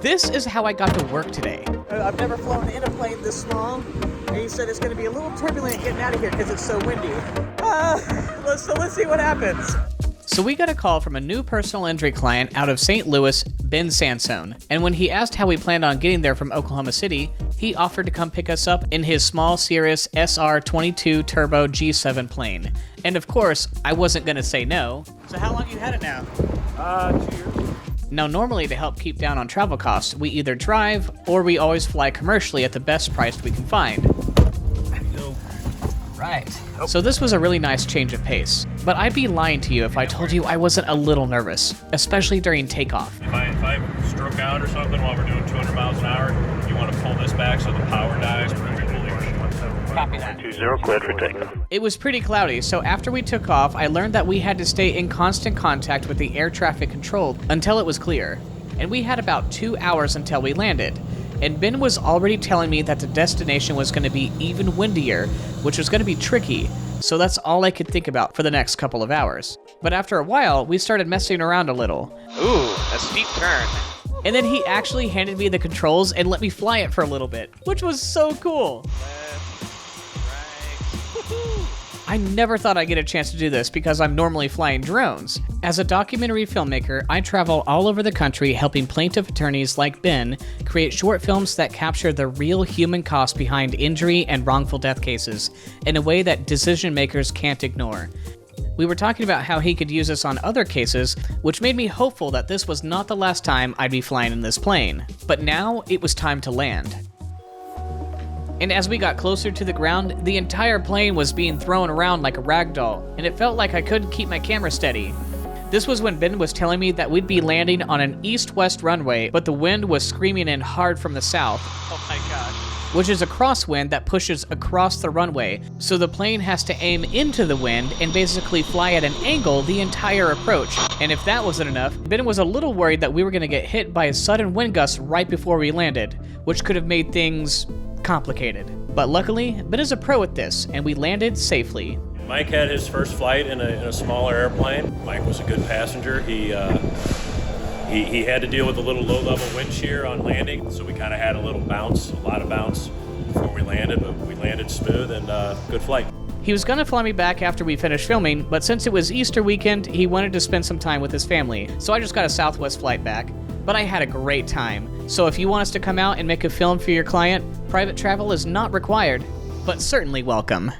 This is how I got to work today. I've never flown in a plane this small, and he said it's going to be a little turbulent getting out of here because it's so windy. Let's see what happens. So we got a call from a new personal injury client out of St. Louis, Ben Sansone, and when he asked how we planned on getting there from Oklahoma City, he offered to come pick us up in his small Cirrus SR22 Turbo G7 plane. And of course, I wasn't going to say no. So how long you had it now? 2 years. Now normally to help keep down on travel costs, we either drive or we always fly commercially at the best price we can find. Right. So this was a really nice change of pace, but I'd be lying to you if I told you I wasn't a little nervous, especially during takeoff. If I stroke out or something while we're doing 200 miles an hour, you want to pull this back so the power dies. Copy that. 20 cleared for takeoff. It was pretty cloudy, so after we took off, I learned that we had to stay in constant contact with the air traffic control until it was clear, and we had about 2 hours until we landed. And Ben was already telling me that the destination was going to be even windier, which was going to be tricky, so that's all I could think about for the next couple of hours. But after a while, we started messing around a little. Ooh, a steep turn. And then he actually handed me the controls and let me fly it for a little bit, which was so cool. I never thought I'd get a chance to do this because I'm normally flying drones. As a documentary filmmaker, I travel all over the country helping plaintiff attorneys like Ben create short films that capture the real human cost behind injury and wrongful death cases in a way that decision makers can't ignore. We were talking about how he could use this on other cases, which made me hopeful that this was not the last time I'd be flying in this plane. But now it was time to land. And as we got closer to the ground, the entire plane was being thrown around like a rag doll, and it felt like I couldn't keep my camera steady. This was when Ben was telling me that we'd be landing on an east-west runway, but the wind was screaming in hard from the south. Oh my gosh. Which is a crosswind that pushes across the runway, so the plane has to aim into the wind and basically fly at an angle the entire approach. And if that wasn't enough, Ben was a little worried that we were going to get hit by a sudden wind gust right before we landed, which could have made things complicated. But luckily, Ben is a pro at this, and we landed safely. Mike had his first flight in a smaller airplane. Mike was a good passenger. He had to deal with a little low-level wind shear on landing, so we kind of had a lot of bounce before we landed, but we landed smooth and good flight. He was going to fly me back after we finished filming, but since it was Easter weekend, he wanted to spend some time with his family, so I just got a Southwest flight back. But I had a great time, so if you want us to come out and make a film for your client, private travel is not required, but certainly welcome.